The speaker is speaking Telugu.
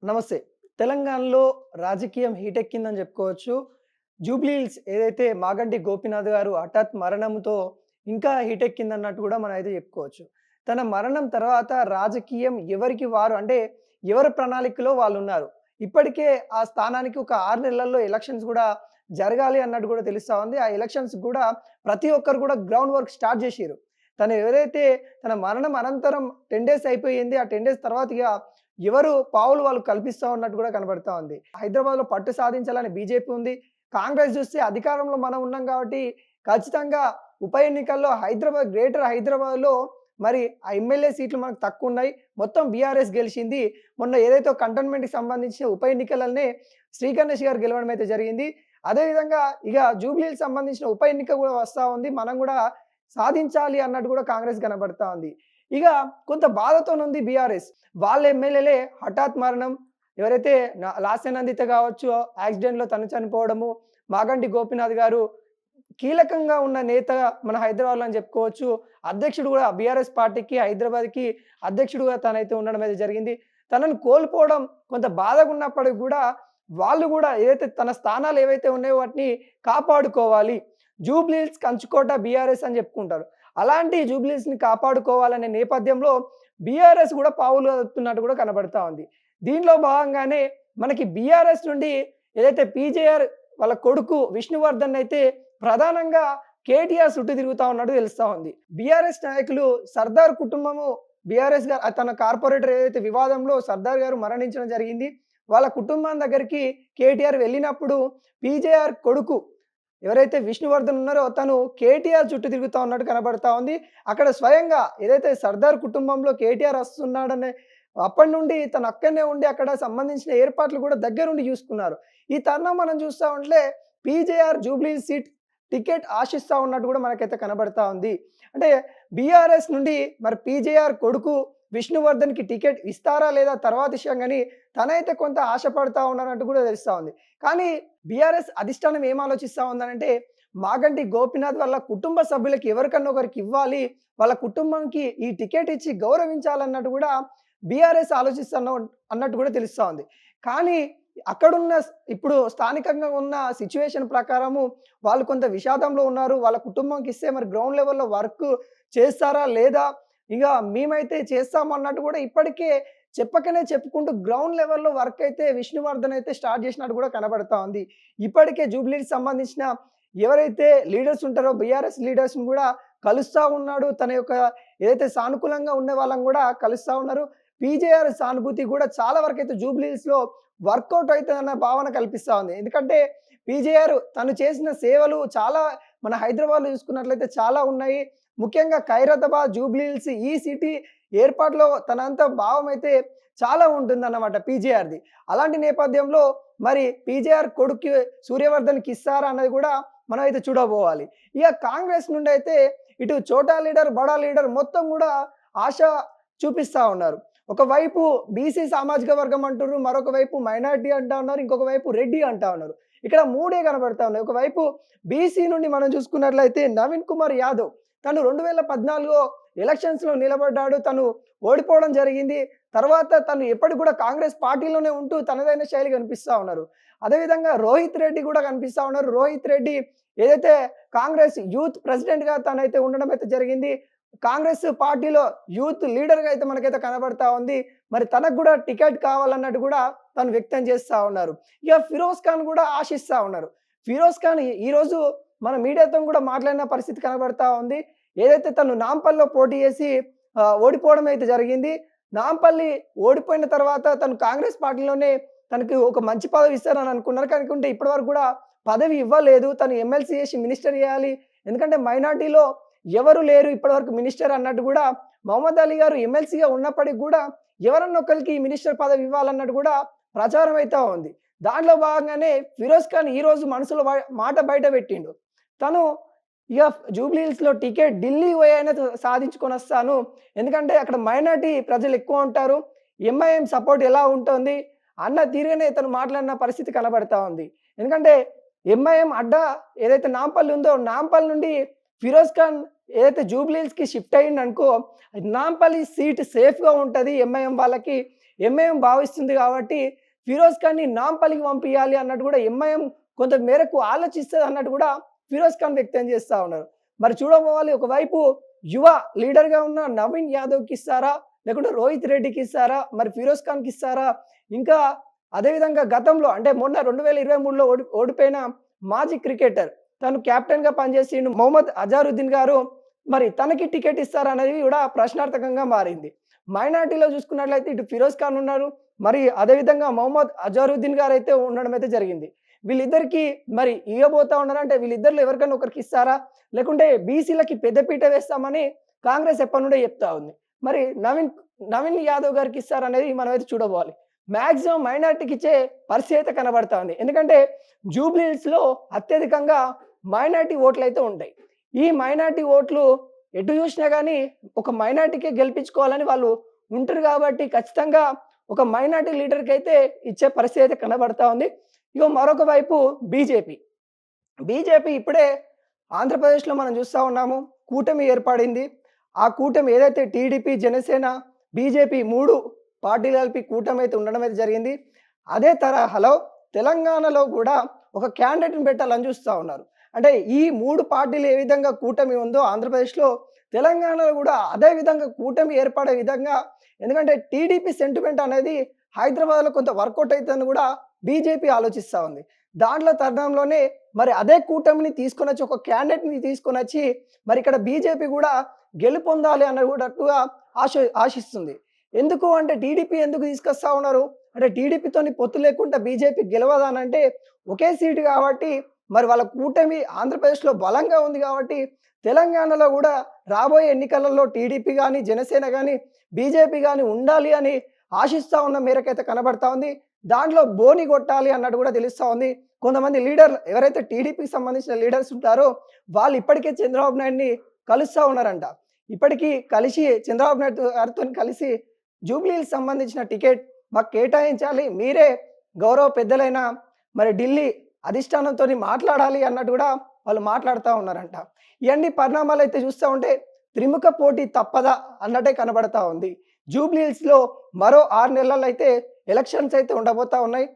నమస్తే. తెలంగాణలో రాజకీయం హీటెక్కిందని చెప్పుకోవచ్చు. జూబ్లీ హిల్స్ ఏదైతే మాగంటి గోపీనాథ్ గారు హఠాత్ మరణంతో ఇంకా హీటెక్కిందన్నట్టు కూడా మనమైతే చెప్పుకోవచ్చు. తన మరణం తర్వాత రాజకీయం ఎవరికి వారు అంటే ఎవరి ప్రణాళికలో వాళ్ళున్నారు. ఇప్పటికే ఆ స్థానానికి ఒక 6 నెలల్లో ఎలక్షన్స్ గూడా జరగాలి అన్నట్టు గూడా తెలుస్తా ఉంది. ఆ ఎలక్షన్స్ గూడా ప్రతి ఒక్కరు గూడా గ్రౌండ్ వర్క్ స్టార్ట్ జేషిర్రు. తను ఎవరైతే తన మరణం అనంతరం 10 డేస్ అయిపోయింది. ఆ 10 డేస్ తర్వాత ఇగ ఎవరు పావులు వాళ్ళు కల్పిస్తా ఉన్నట్టు కూడా కనబడతా ఉంది. హైదరాబాద్‌లో పట్టు సాధించాలని బీజేపీ ఉంది. కాంగ్రెస్ చూస్తే అధికారంలో మనం ఉన్నాం కాబట్టి ఖచ్చితంగా ఉప ఎన్నికల్లో గ్రేటర్ హైదరాబాద్‌లో మరి ఆ ఎమ్మెల్యే సీట్లు మనకు తక్కువున్నాయి. మొత్తం బీఆర్ఎస్ గెలిచింది. మొన్న ఏదైతే కంటోన్మెంట్‌కి సంబంధించిన ఉప ఎన్నికలనే శ్రీ గణేష్ గారు గెలవడం అయితే జరిగింది. అదేవిధంగా ఇగ జూబ్లీకి సంబంధించిన ఉప ఎన్నిక కూడా వస్తా ఉంది. మనం కూడా సాధించాలి అన్నట్టు కూడా కాంగ్రెస్ కనబడతా ఉంది. ఇగ కొంత బాధతోనుంది బీఆర్ఎస్. వాళ్ళ ఎమ్మెల్యేలే హఠాత్ మరణం. ఎవరైతే లాస్య నందిత కావచ్చు, యాక్సిడెంట్‌లో తను చనిపోవడము, మాగంటి గోపీనాథ్ గారు కీలకంగా ఉన్న నేత మన హైదరాబాద్‌లో అని చెప్పుకోవచ్చు. అధ్యక్షుడు కూడా బీఆర్ఎస్ పార్టీకి హైదరాబాద్‌కి అధ్యక్షుడుగా తనైతే ఉండడం అయితే జరిగింది. తనను కోల్పోవడం కొంత బాధగున్నప్పటికి గూడా వాళ్ళు గూడా ఏదైతే తన స్థానాలు ఏవైతే ఉన్నాయో వాటిని కాపాడుకోవాలి. జూబ్లీ హిల్స్ కంచుకోట బీఆర్ఎస్ అని చెప్పుకుంటారు. అలాంటి జూబ్లీ హిల్స్‌ని కాపాడుకోవాలనే నేపథ్యంలో బీఆర్ఎస్ గూడా పావులు కదుపుతున్నట్టు కూడా కనబడతా ఉంది. దీనిలో భాగంగానే మనకి బీఆర్ఎస్ నుండి ఏదైతే పీజేఆర్ వాళ్ళ కొడుకు విష్ణువర్ధన్ అయితే ప్రధానంగా కేటీఆర్ చుట్టూ తిరుగుతా ఉన్నట్టు తెలుస్తా ఉంది. బీఆర్ఎస్ నాయకులు సర్దార్ కుటుంబము బీఆర్ఎస్ గారు తన కార్పొరేటర్ ఏదైతే వివాదంలో సర్దార్ గారు మరణించడం జరిగింది. వాళ్ళ కుటుంబం దగ్గరికి కేటీఆర్ వెళ్ళినప్పుడు పీజేఆర్ కొడుకు ఎవరైతే విష్ణువర్ధన్ ఉన్నారో తను కేటీఆర్ చుట్టూ తిరుగుతా ఉన్నట్టు కనబడతా ఉంది. అక్కడ స్వయంగా ఏదైతే సర్దార్ కుటుంబంలో కేటీఆర్ వస్తున్నాడనే అప్పటి నుండి తను అక్కడనే ఉండి అక్కడ సంబంధించిన ఏర్పాట్లు కూడా దగ్గరుండి చూసుకున్నారు. ఈ తరుణం మనం చూస్తా ఉంటే పీజేఆర్ జూబ్లీ సీట్ టికెట్ ఆశిస్తా ఉన్నట్టు కూడా మనకైతే కనబడతా ఉంది. అంటే బీఆర్ఎస్ నుండి మరి పీజేఆర్ కొడుకు విష్ణువర్ధన్‌కి టికెట్ ఇస్తారా లేదా తర్వాత విషయం గాని తనైతే కొంత ఆశపడతా ఉన్నారన్నట్టు కూడా తెలుస్తా ఉంది. కానీ బీఆర్ఎస్ అధిష్టానం ఏం ఆలోచిస్తా ఉందనంటే మాగంటి గోపీనాథ్ వాళ్ళ కుటుంబ సభ్యులకి ఎవరికన్నా ఒకరికి ఇవ్వాలి. వాళ్ళ కుటుంబంకి ఈ టికెట్ ఇచ్చి గౌరవించాలన్నట్టు కూడా బీఆర్ఎస్ అన్నట్టు కూడా తెలుస్తా ఉంది. కానీ అక్కడున్న ఇప్పుడు స్థానికంగా ఉన్న సిట్యుయేషన్ ప్రకారము వాళ్ళు కొంత విషాదంలో ఉన్నారు. వాళ్ళ కుటుంబంకి ఇస్తే మరి గ్రౌండ్ లెవెల్‌లో వర్క్ చేస్తారా లేదా? ఇగ మేమైతే చేస్తాం అన్నట్టు కూడా ఇప్పటికే చెప్పకనే చెప్పుకుంటూ గ్రౌండ్ లెవెల్‌లో వర్క్ అయితే విష్ణువర్ధన్ అయితే స్టార్ట్ చేసినట్టు కూడా కనబడతా ఉంది. ఇప్పటికే జూబ్లీకి సంబంధించిన ఎవరైతే లీడర్స్ ఉంటారో బీఆర్ఎస్ లీడర్స్‌ని కూడా కలుస్తా ఉన్నాడు. తన యొక్క ఏదైతే సానుకూలంగా ఉండే వాళ్ళని కూడా కలుస్తా ఉన్నారు. పీజేఆర్ సానుభూతి కూడా చాలా వరకైతే జూబ్లీ హిల్స్‌లో వర్కౌట్ అయితదన్న భావన కల్పిస్తా ఉంది. ఎందుకంటే పీజేఆర్ తను చేసిన సేవలు చాలా మన హైదరాబాద్‌లో చూసుకున్నట్లయితే చాలా ఉన్నాయి. ముఖ్యంగా ఖైరతాబాద్, జూబ్లీ హిల్స్ ఈ సిటీ ఏర్పాటులో తనంత భావం అయితే చాలా ఉంటుందన్నమాట పీజేఆర్‌ది. అలాంటి నేపథ్యంలో మరి పీజేఆర్ కొడుక్కి సూర్యవర్ధన్‌కి ఇస్తారా అన్నది కూడా మనం అయితే చూడబోవాలి. ఇక కాంగ్రెస్ నుండి అయితే ఇటు చోటా లీడర్, బడా లీడర్ మొత్తం కూడా ఆశ చూపిస్తా ఉన్నారు. ఒకవైపు బీసీ సామాజిక వర్గం అంటుర్రు. మరొక వైపు మైనారిటీ అంటా ఉన్నారు. ఇంకొక వైపు రెడ్డి అంటా ఉన్నారు. ఇక్కడ మూడే కనబడతా ఉన్నాయి. ఒకవైపు బీసీ నుండి మనం చూసుకున్నట్లయితే నవీన్ కుమార్ యాదవ్ తను 2014 ఎలక్షన్స్‌లో నిలబడ్డాడు. తను ఓడిపోవడం జరిగింది. తర్వాత తను ఎప్పటికి కూడా కాంగ్రెస్ పార్టీలోనే ఉంటూ తనదైన శైలి కనిపిస్తా ఉన్నారు. అదేవిధంగా రోహిత్ రెడ్డి కూడా కనిపిస్తా ఉన్నారు. రోహిత్ రెడ్డి ఏదైతే కాంగ్రెస్ యూత్ ప్రెసిడెంట్‌గా తనైతే ఉండడం అయితే జరిగింది. కాంగ్రెస్ పార్టీలో యూత్ లీడర్‌గా అయితే మనకైతే కనబడతా ఉంది. మరి తనకు కూడా టికెట్ కావాలన్నట్టు కూడా తను వ్యక్తం చేస్తా ఉన్నారు. ఇక ఫిరోజ్ ఖాన్ కూడా ఆశిస్తా ఉన్నారు. ఫిరోజ్ ఖాన్ ఈరోజు మన మీడియాతో కూడా మాట్లాడిన పరిస్థితి కనబడతా ఉంది. ఏదైతే తను నాంపల్లిలో పోటీ చేసి ఓడిపోవడం అయితే జరిగింది. నాంపల్లి ఓడిపోయిన తర్వాత తను కాంగ్రెస్ పార్టీలోనే తనకి ఒక మంచి పదవి ఇస్తారని అనుకున్నారు. కనుకుంటే ఇప్పటివరకు కూడా పదవి ఇవ్వలేదు. తను ఎమ్మెల్సీ చేసి మినిస్టర్ చేయాలి. ఎందుకంటే మైనారిటీలో ఎవరు లేరు ఇప్పటివరకు మినిస్టర్ అన్నట్టు కూడా మహమ్మద్ అలీ గారు ఎమ్మెల్సీగా ఉన్నప్పటికి కూడా ఎవరన్నా ఒకరికి మినిస్టర్ పదవి ఇవ్వాలన్నట్టు కూడా ప్రచారం అయితే ఉంది. దాంట్లో భాగంగానే ఫిరోజ్ ఖాన్ ఈరోజు మనసులో మాట బయట పెట్టిండు. తను ఇక జూబ్లీ హిల్స్‌లో టికెట్ ఢిల్లీ పోయి అయినా సాధించుకొని వస్తాను. ఎందుకంటే అక్కడ మైనారిటీ ప్రజలు ఎక్కువ ఉంటారు. ఎంఐఎం సపోర్ట్ ఎలా ఉంటుంది అన్న తీరుగానే తను మాట్లాడిన పరిస్థితి కనబడతా ఉంది. ఎందుకంటే ఎంఐఎం అడ్డా ఏదైతే నాంపల్లి ఉందో నాంపల్లి నుండి ఫిరోజ్ ఖాన్ ఏదైతే జూబ్లీ హిల్స్‌కి షిఫ్ట్ అయ్యిండనుకో నాంపల్లి సీట్ సేఫ్‌గా ఉంటది ఎంఐఎం వాళ్ళకి. ఎంఐఎం భావిస్తుంది కాబట్టి ఫిరోజ్ ఖాన్ని నాంపల్లికి పంపియాలి అన్నట్టు కూడా ఎంఐఎం కొంత మేరకు ఆలోచిస్తుంది అన్నట్టు కూడా ఫిరోజ్ ఖాన్ వ్యక్తం చేస్తూ ఉన్నారు. మరి చూడబోవాలి, ఒకవైపు యువ లీడర్గా ఉన్న నవీన్ యాదవ్కి ఇస్తారా, లేకుంటే రోహిత్ రెడ్డికి ఇస్తారా, మరి ఫిరోజ్ ఖాన్కి ఇస్తారా, ఇంకా అదేవిధంగా గతంలో అంటే మొన్న 2023లో ఓడిపోయిన మాజీ క్రికెటర్ తను కెప్టెన్గా పనిచేసిండు మొహమ్మద్ అజారుద్దీన్ గారు, మరి తనకి టికెట్ ఇస్తారా అనేది కూడా ప్రశ్నార్థకంగా మారింది. మైనార్టీలో చూసుకున్నట్లయితే ఇటు ఫిరోజ్ ఖాన్ ఉన్నారు, మరి అదేవిధంగా మొహమ్మద్ అజారుద్దీన్ గారు అయితే ఉండడం అయితే జరిగింది. వీళ్ళిద్దరికి మరి ఇవ్వబోతా ఉన్నారంటే వీళ్ళిద్దరిలో ఎవరికైనా ఒకరికి ఇస్తారా, లేకుంటే బీసీలకి పెద్దపీట వేస్తామని కాంగ్రెస్ ఎప్పటి నుండే చెప్తా ఉంది. మరి నవీన్ యాదవ్ గారికి ఇస్తారనేది మనం అయితే చూడబోవాలి. మాక్సిమం మైనార్టీకి ఇచ్చే పరిస్థితి అయితే కనబడతా ఉంది. ఎందుకంటే జూబ్లీ హిల్స్లో అత్యధికంగా మైనార్టీ ఓట్లు అయితే ఉంటాయి. ఈ మైనార్టీ ఓట్లు ఎటు చూసినా కానీ ఒక మైనార్టీకే గెలిపించుకోవాలని వాళ్ళు ఉంటారు కాబట్టి ఖచ్చితంగా ఒక మైనార్టీ లీడర్కి అయితే ఇచ్చే పరిస్థితి అయితే కనబడతా ఉంది. ఇగో మరొక వైపు బీజేపీ ఇప్పుడే ఆంధ్రప్రదేశ్లో మనం చూస్తూ ఉన్నాము, కూటమి ఏర్పడింది. ఆ కూటమి ఏదైతే టీడీపీ, జనసేన, బీజేపీ 3 పార్టీలు కలిపి కూటమి అయితే ఉండడం అయితే జరిగింది. అదే తరహాలో తెలంగాణలో కూడా ఒక క్యాండిడేట్ని పెట్టాలని చూస్తూ ఉన్నారు. అంటే ఈ 3 పార్టీలు ఏ విధంగా కూటమి ఉందో ఆంధ్రప్రదేశ్లో, తెలంగాణలో కూడా అదే విధంగా కూటమి ఏర్పడే విధంగా, ఎందుకంటే టీడీపీ సెంటిమెంట్ అనేది హైదరాబాద్లో కొంత వర్కౌట్ అవుతుందని కూడా బీజేపీ ఆలోచిస్తూ ఉంది. దాంట్లో తరుణంలోనే మరి అదే కూటమిని తీసుకొని వచ్చి ఒక క్యాండిడేట్ని తీసుకొని వచ్చి మరి ఇక్కడ బీజేపీ కూడా గెలుపొందాలి అన్నట్టుగా ఆశిస్తుంది. ఎందుకు అంటే టీడీపీ ఎందుకు తీసుకొస్తా ఉన్నారు అంటే టీడీపీతోని పొత్తు లేకుండా బీజేపీ గెలవదానంటే ఒకే సీటు కాబట్టి, మరి వాళ్ళ కూటమి ఆంధ్రప్రదేశ్లో బలంగా ఉంది కాబట్టి తెలంగాణలో కూడా రాబోయే ఎన్నికలలో టీడీపీ కానీ, జనసేన కానీ, బీజేపీ కానీ ఉండాలి అని ఆశిస్తూ ఉన్న మేరకైతే కనబడతా ఉంది. దాంట్లో బోని కొట్టాలి అన్నట్టు కూడా తెలుస్తూ ఉంది. కొంతమంది లీడర్లు ఎవరైతే టీడీపీకి సంబంధించిన లీడర్స్ ఉంటారో వాళ్ళు ఇప్పటికే చంద్రబాబు నాయుడిని కలుస్తూ ఉన్నారంట. ఇప్పటికీ కలిసి చంద్రబాబు నాయుడు గారితో కలిసి జూబ్లీకి సంబంధించిన టికెట్ మాకు కేటాయించాలి, మీరే గౌరవ పెద్దలైన మరి ఢిల్లీ అధిష్టానంతో మాట్లాడాలి అన్నట్టు కూడా వాళ్ళు మాట్లాడుతూ ఉన్నారంట. ఇవన్నీ పరిణామాలు అయితే చూస్తూ ఉంటే త్రిముఖ పోటీ తప్పదా అన్నట్టే కనబడతా ఉంది. జూబ్లీ హిల్స్లో మరో 6 నెలల్లో అయితే ఎలక్షన్స్ అయితే ఉండబోతా ఉన్నాయి.